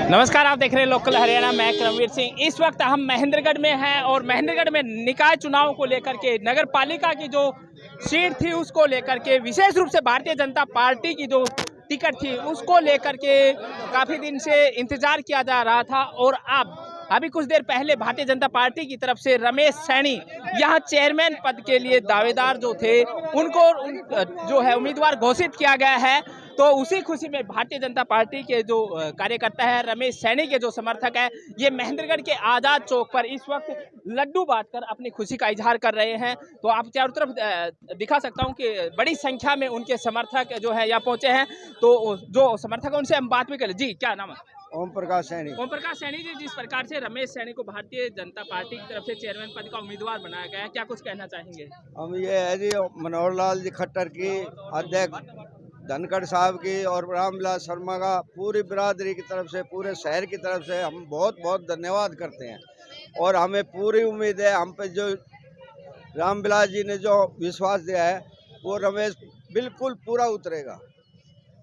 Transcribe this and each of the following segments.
नमस्कार, आप देख रहे हैं लोकल हरियाणा। मैं करमवीर सिंह। इस वक्त हम महेंद्रगढ़ में हैं और महेंद्रगढ़ में निकाय चुनाव को लेकर के नगर पालिका की जो सीट थी उसको लेकर के विशेष रूप से भारतीय जनता पार्टी की जो टिकट थी उसको लेकर के काफ़ी दिन से इंतजार किया जा रहा था। और अभी कुछ देर पहले भारतीय जनता पार्टी की तरफ से रमेश सैनी यहाँ चेयरमैन पद के लिए दावेदार जो थे उनको जो है उम्मीदवार घोषित किया गया है। तो उसी खुशी में भारतीय जनता पार्टी के जो कार्यकर्ता है, रमेश सैनी के जो समर्थक है, ये महेंद्रगढ़ के आज़ाद चौक पर इस वक्त लड्डू बांटकर अपनी खुशी का इजहार कर रहे हैं। तो आप चारों तरफ दिखा सकता हूँ कि बड़ी संख्या में उनके समर्थक जो है यहाँ पहुँचे हैं। तो जो समर्थक है उनसे हम बात भी करें। जी, क्या नाम है? ओम प्रकाश सैनी। ओम प्रकाश सैनी जी, जिस प्रकार से रमेश सैनी को भारतीय जनता पार्टी की तरफ से चेयरमैन पद का उम्मीदवार बनाया गया है, क्या कुछ कहना चाहेंगे? हम ये है जी मनोहर लाल जी खट्टर की अध्यक्ष धनखड़ साहब की और रामविलास शर्मा का पूरी बिरादरी की तरफ से, पूरे शहर की तरफ से हम बहुत बहुत धन्यवाद करते हैं। और हमें पूरी उम्मीद है हम पे जो रामविलास जी ने जो विश्वास दिया है वो रमेश बिल्कुल पूरा उतरेगा।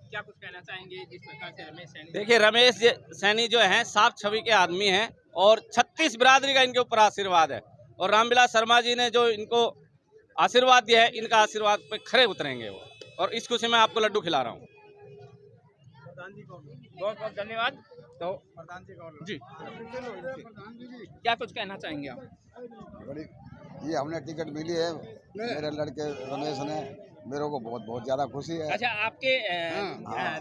क्या कुछ कहना चाहेंगे जिस प्रकार से रमेश सैनी? देखिए, रमेश सैनी जो हैं साफ छवि के आदमी हैं और 36 बिरादरी का इनके ऊपर आशीर्वाद है। और रामविलास शर्मा जी ने जो इनको आशीर्वाद दिया है, इनका आशीर्वाद पे खरे उतरेंगे वो। और इस खुशी में आपको लड्डू खिला रहा हूँ। बहुत बहुत धन्यवाद। तो प्रधान जी क्या कुछ कहना चाहेंगे आप? ये हमने टिकट मिली है, मेरे लड़के रमेश ने, मेरे को बहुत बहुत ज्यादा खुशी है। अच्छा, आपके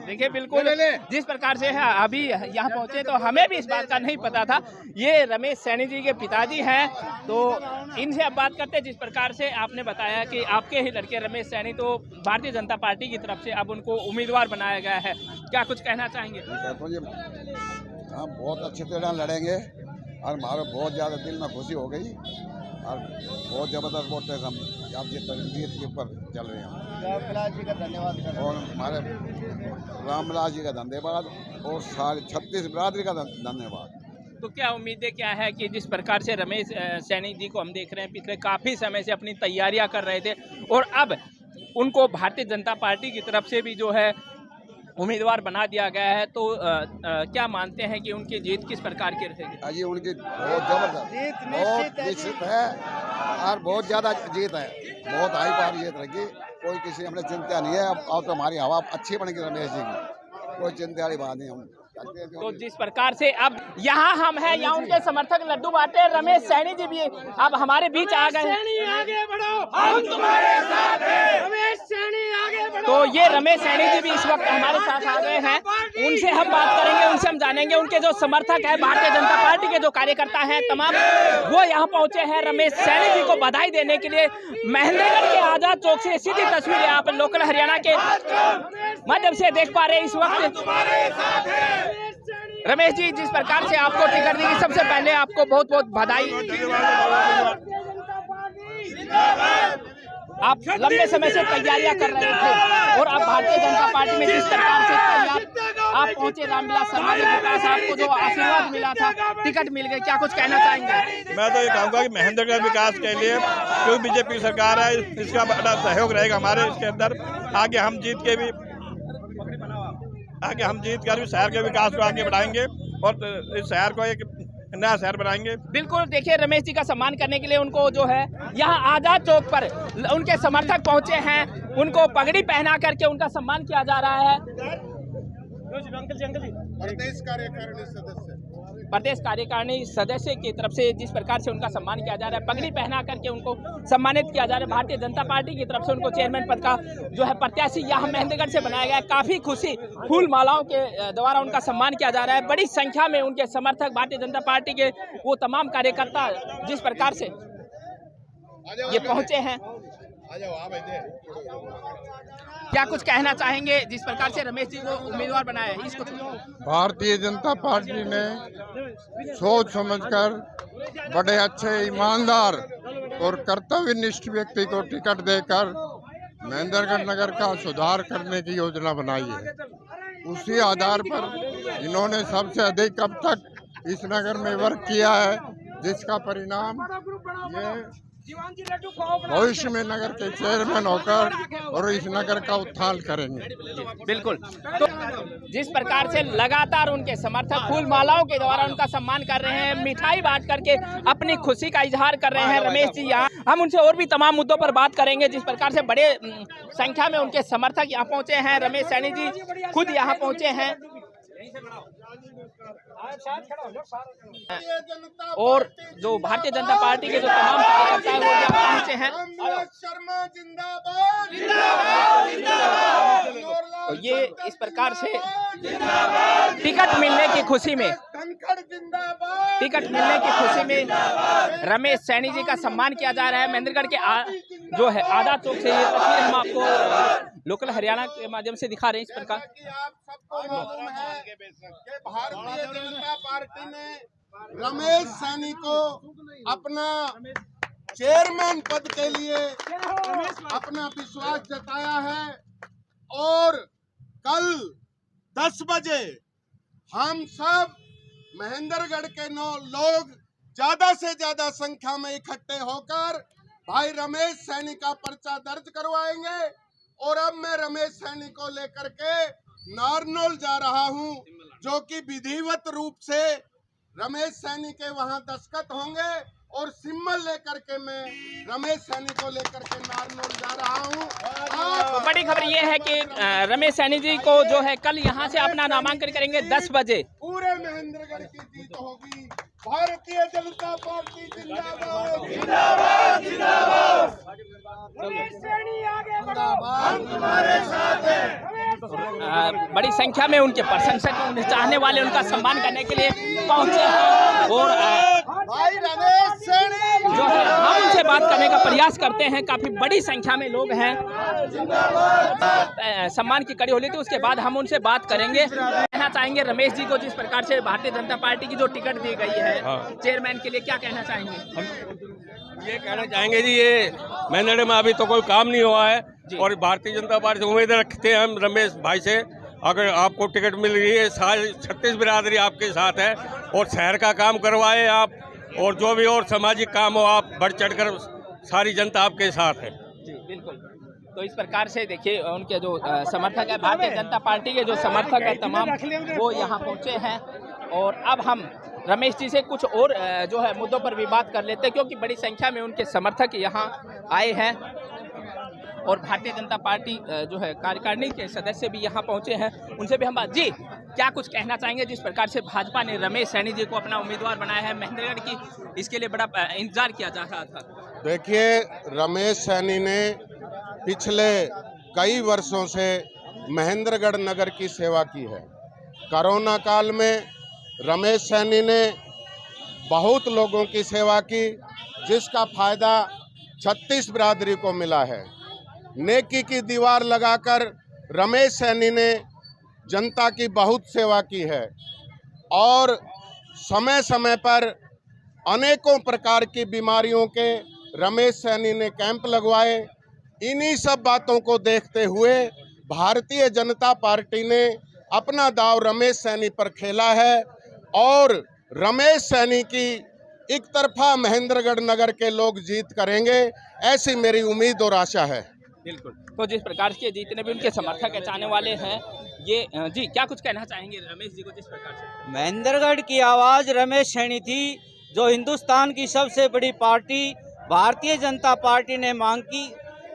देखिए बिल्कुल जिस प्रकार से है अभी यहाँ पहुँचे तो हमें भी इस बात का नहीं पता था। ये रमेश सैनी जी के पिताजी हैं, तो इनसे अब बात करते हैं। जिस प्रकार से आपने बताया कि आपके ही लड़के रमेश सैनी तो भारतीय जनता पार्टी की तरफ से अब उनको उम्मीदवार बनाया गया है, क्या कुछ कहना चाहेंगे? हम बहुत अच्छी तरह लड़ेंगे और हमारा बहुत ज़्यादा दिल में खुशी हो गई और बहुत ज़बरदस्त वोट है। हम आप जीत के ऊपर चल रहे हैं। रामविलास जी का धन्यवाद करते हैं। और हमारे रामविलास जी का धन्यवाद और सारे 36 बिरादरी का धन्यवाद। तो क्या उम्मीदें क्या है कि जिस प्रकार से रमेश सैनी जी को हम देख रहे हैं पिछले काफ़ी समय से अपनी तैयारियां कर रहे थे और अब उनको भारतीय जनता पार्टी की तरफ से भी जो है उम्मीदवार बना दिया गया है, तो क्या मानते हैं कि उनकी जीत किस प्रकार की रहेगी? अजी उनकी बहुत जबरदस्त, बहुत निश्चित है और बहुत ज़्यादा जीत है, बहुत हाई पार जीत रहेगी। कोई किसी हमने चिंता नहीं है। अब तो हमारी हवा अच्छी बनेगी रमेश जी की, कोई चिंता वाली बात नहीं। हम तो जिस प्रकार से अब यहाँ हम हैं, यहाँ उनके समर्थक लड्डू बांटे, रमेश सैनी जी भी अब हमारे बीच आ गए। आगे बढ़ो, हम तुम्हारे साथ हैं। रमेश सैनी आगे बढ़ो। तो ये रमेश सैनी जी भी इस वक्त हमारे साथ आ गए हैं। उनसे हम बात करेंगे, उनसे हम जानेंगे उनके जो समर्थक है, भारतीय जनता पार्टी के जो कार्यकर्ता हैं तमाम, वो यहाँ पहुंचे हैं रमेश सैनी जी को बधाई देने के लिए। महेंद्रगढ़ के आजाद चौक से सीधी तस्वीरें आप लोकल हरियाणा के माध्यम से देख पा रहे हैं। इस वक्त रमेश जी, जिस प्रकार से आपको टिकट दी, सबसे पहले आपको बहुत बहुत बधाई। आप लंबे समय से तैयारियां कर रहे थे और अब भारतीय जनता पार्टी में जिस प्रकार से आप पहुंचे, रामविलास शर्मा जी के पास आपको जो आशीर्वाद मिला था, टिकट मिल गई, क्या कुछ कहना चाहेंगे? मैं तो ये कहूँगा कि महेंद्रगढ़ विकास के लिए जो बीजेपी सरकार है इसका बड़ा सहयोग रहेगा हमारे इसके अंदर। आगे हम जीत कर भी शहर के विकास को आगे बढ़ाएंगे और इस शहर को एक नया शहर बनाएंगे। बिल्कुल, देखिए रमेश जी का सम्मान करने के लिए उनको जो है यहाँ आजाद चौक पर उनके समर्थक पहुंचे हैं, उनको पगड़ी पहना करके उनका सम्मान किया जा रहा है। प्रदेश कार्यकारिणी सदस्य की तरफ से जिस प्रकार से उनका सम्मान किया जा रहा है, पगड़ी पहना करके उनको सम्मानित किया जा रहा है। भारतीय जनता पार्टी की तरफ से उनको चेयरमैन पद का जो है प्रत्याशी यहाँ महेंद्रगढ़ से बनाया गया है। काफ़ी खुशी, फूल मालाओं के द्वारा उनका सम्मान किया जा रहा है। बड़ी संख्या में उनके समर्थक, भारतीय जनता पार्टी के वो तमाम कार्यकर्ता जिस प्रकार से ये पहुँचे हैं, क्या कुछ कहना चाहेंगे जिस प्रकार से रमेश जी को उम्मीदवार बनाया है? इसको भारतीय जनता पार्टी ने सोच समझकर बड़े अच्छे, ईमानदार और कर्तव्यनिष्ठ व्यक्ति को टिकट देकर महेंद्रगढ़ नगर का सुधार करने की योजना बनाई है। उसी आधार पर इन्होंने सबसे अधिक अब तक इस नगर में वर्क किया है, जिसका परिणाम ये भविष्य में नगर के चेयरमैन होकर और इस नगर का उत्थान करेंगे। बिल्कुल। तो जिस प्रकार से लगातार उनके समर्थक फूल मालाओं के द्वारा उनका सम्मान कर रहे हैं, मिठाई बांट करके अपनी खुशी का इजहार कर रहे हैं रमेश जी यहाँ, हम उनसे और भी तमाम मुद्दों पर बात करेंगे। जिस प्रकार से बड़े संख्या में उनके समर्थक यहाँ पहुंचे हैं, रमेश सैनी जी खुद यहाँ पहुंचे हैं और जो भारतीय जनता पार्टी के जो तमाम कार्यकर्ता हैं वो यहाँ पहुंचे हैं। तो ये इस प्रकार से टिकट मिलने की खुशी में रमेश सैनी जी का सम्मान किया जा रहा है। महेंद्रगढ़ के जो है आधा चौक से ये तस्वीर हम आपको लोकल हरियाणा के माध्यम से दिखा रहे हैं। इस प्रकार आपको मालूम है कि भारतीय जनता पार्टी ने रमेश सैनी को अपना चेयरमैन पद के लिए अपना विश्वास जताया है और कल 10 बजे हम सब महेंद्रगढ़ के 9 लोग ज्यादा से ज्यादा संख्या में इकट्ठे होकर भाई रमेश सैनी का पर्चा दर्ज करवाएंगे और अब मैं रमेश सैनी को लेकर के नारनौल जा रहा हूं, जो कि विधिवत रूप से रमेश सैनी के वहां दस्तखत होंगे और सिम्बल लेकर के मैं रमेश सैनी को लेकर के नारनौल जा रहा हूं। तो बड़ी खबर ये है कि रमेश सैनी जी को जो है कल यहां से अपना नामांकन करेंगे 10 बजे। पूरे महेंद्रगढ़ की जीत होगी। भारतीय जनता पार्टी जिंदाबाद जिंदाबाद जिंदाबाद। हम तुम्हारे साथ हैं। बड़ी संख्या में उनके प्रशंसक उन्हें चाहने वाले उनका सम्मान करने के लिए पहुंचे हैं और भाई रमेश सैनी जो है हम उनसे बात करने का प्रयास करते हैं। काफी बड़ी संख्या में लोग हैं, सम्मान की कड़ी होली थी, उसके बाद हम उनसे बात करेंगे। कहना चाहेंगे रमेश जी को जिस प्रकार से भारतीय जनता पार्टी की जो टिकट दी गई है चेयरमैन के लिए, क्या कहना चाहेंगे? हम ये कहना चाहेंगे जी, ये महेंद्रगढ़ में अभी तो कोई काम नहीं हुआ है और भारतीय जनता पार्टी से उम्मीद रखते हैं हम रमेश भाई से। अगर आपको टिकट मिल रही है, सारी 36 बिरादरी आपके साथ है और शहर का काम करवाए आप और जो भी और सामाजिक काम हो आप बढ़ चढ़कर, सारी जनता आपके साथ है जी। बिल्कुल। तो इस प्रकार से देखिए उनके जो समर्थक है, भारतीय जनता पार्टी के जो समर्थक है तमाम, वो यहाँ पहुँचे हैं और अब हम रमेश जी से कुछ और जो है मुद्दों पर भी बात कर लेते हैं, क्योंकि बड़ी संख्या में उनके समर्थक यहाँ आए हैं और भारतीय जनता पार्टी जो है कार्यकारिणी के सदस्य भी यहाँ पहुँचे हैं, उनसे भी हम बात। जी, क्या कुछ कहना चाहेंगे जिस प्रकार से भाजपा ने रमेश सैनी जी को अपना उम्मीदवार बनाया है? महेंद्रगढ़ की इसके लिए बड़ा इंतजार किया जा रहा था। देखिए, रमेश सैनी ने पिछले कई वर्षों से महेंद्रगढ़ नगर की सेवा की है। कोरोना काल में रमेश सैनी ने बहुत लोगों की सेवा की, जिसका फायदा 36 बिरादरी को मिला है। नेकी की दीवार लगाकर रमेश सैनी ने जनता की बहुत सेवा की है और समय समय पर अनेकों प्रकार की बीमारियों के रमेश सैनी ने कैंप लगवाए। इन्हीं सब बातों को देखते हुए भारतीय जनता पार्टी ने अपना दाव रमेश सैनी पर खेला है और रमेश सैनी की एक तरफा महेंद्रगढ़ नगर के लोग जीत करेंगे, ऐसी मेरी उम्मीद और आशा है। बिल्कुल। तो जिस प्रकार के जितने भी उनके समर्थक चाहने वाले हैं, ये जी क्या कुछ कहना चाहेंगे रमेश जी को जिस प्रकार से? महेंद्रगढ़ की आवाज़ रमेश सैनी थी, जो हिंदुस्तान की सबसे बड़ी पार्टी भारतीय जनता पार्टी ने मांग की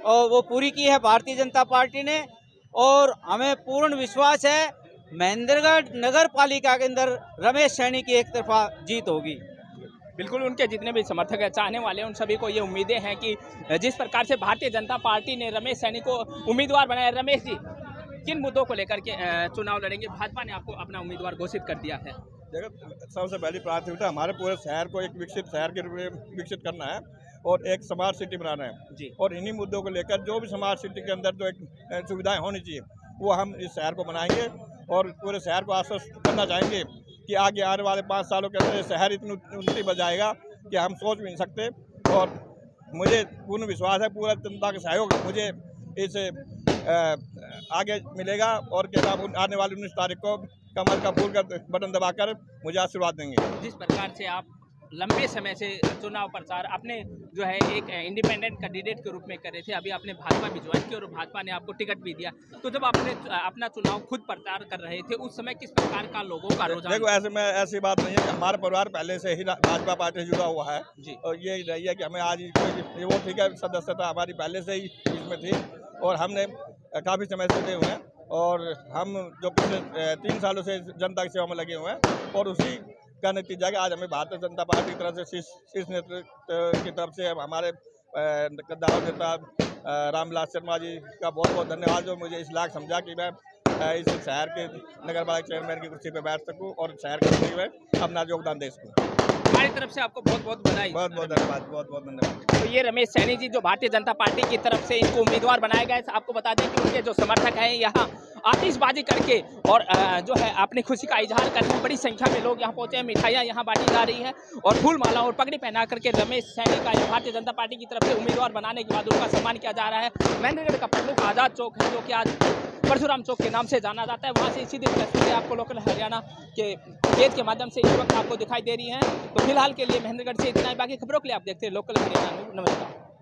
और वो पूरी की है भारतीय जनता पार्टी ने। और हमें पूर्ण विश्वास है महेंद्रगढ़ नगर पालिका के अंदर रमेश सैनी की एक तरफा जीत होगी। बिल्कुल। उनके जितने भी समर्थक है चाहने वाले हैं, उन सभी को ये उम्मीदें हैं कि जिस प्रकार से भारतीय जनता पार्टी ने रमेश सैनी को उम्मीदवार बनाया। रमेश जी, किन मुद्दों को लेकर के चुनाव लड़ेंगे? भाजपा ने आपको अपना उम्मीदवार घोषित कर दिया है। देखो, सबसे पहली प्राथमिकता हमारे पूरे शहर को एक विकसित शहर के रूप में विकसित करना है और एक स्मार्ट सिटी बनाना है जी। और इन्हीं मुद्दों को लेकर जो भी स्मार्ट सिटी के अंदर जो एक सुविधाएं होनी चाहिए वो हम इस शहर को बनाएंगे और पूरे शहर को आश्वस्त करना चाहेंगे कि आगे आने वाले 5 सालों के अंदर शहर इतनी उन्नति पर जाएगा कि हम सोच भी नहीं सकते। और मुझे पूर्ण विश्वास है पूरा जनता का सहयोग मुझे इस आगे मिलेगा और क्या नाम आने वाली 19 तारीख को कमल का फूल का बटन दबाकर मुझे आशीर्वाद देंगे। जिस प्रकार से आप लंबे समय से चुनाव प्रचार आपने जो है एक इंडिपेंडेंट कैंडिडेट के रूप में कर रहे थे, अभी आपने भाजपा भी ज्वाइन किया और भाजपा ने आपको टिकट भी दिया। तो जब आपने अपना चुनाव खुद प्रचार कर रहे थे उस समय किस प्रकार का लोगों का रुझान? देखो ऐसे में ऐसी बात नहीं है कि हमारा परिवार पहले से ही भाजपा पार्टी से जुड़ा हुआ है जी। और ये नहीं है कि हमें आज कोई वो ठीक है, सदस्यता हमारी पहले से ही इसमें थी और हमने काफ़ी समय से दे हुए हैं और हम जो पिछले 3 सालों से जनता की सेवा में लगे हुए हैं और उसी का नतीजा कि आज हमें भारतीय जनता पार्टी की तरफ से शीर्ष नेतृत्व की तरफ से हमारे कद्दावर नेता रामविलास शर्मा जी का बहुत बहुत धन्यवाद जो मुझे इस लायक समझा कि मैं इस शहर के नगर पालिका चेयरमैन की कुर्सी पर बैठ सकूं और शहर के लिए मैं अपना योगदान दे सकूं। हमारी तरफ से आपको बहुत बहुत बधाई। बहुत बहुत धन्यवाद, बहुत बहुत धन्यवाद। तो ये रमेश सैनी जी जो भारतीय जनता पार्टी की तरफ से इनको उम्मीदवार बनाया गया है। आपको बता दें कि उनके जो समर्थक हैं यहाँ आतिशबाजी करके और जो है अपनी खुशी का इजहार करने बड़ी संख्या में लोग यहाँ पहुंचे हैं। मिठाइयाँ यहाँ बांटी जा रही है और फूल माला और पगड़ी पहना करके रमेश सैनी का भारतीय जनता पार्टी की तरफ से उम्मीदवार बनाने के बाद उनका सम्मान किया जा रहा है। महेंद्रगढ़ का प्रमुख आज़ाद चौक है जो कि आज परशुराम चौक के नाम से जाना जाता है, वहाँ से सीधी तस्वीरें आपको लोकल हरियाणा के पेज के माध्यम से इस वक्त आपको दिखाई दे रही हैं। तो फिलहाल के लिए महेंद्रगढ़ से इतना ही, बाकी खबरों के लिए आप देखते हैं लोकल हरियाणा न्यूज़। नमस्कार।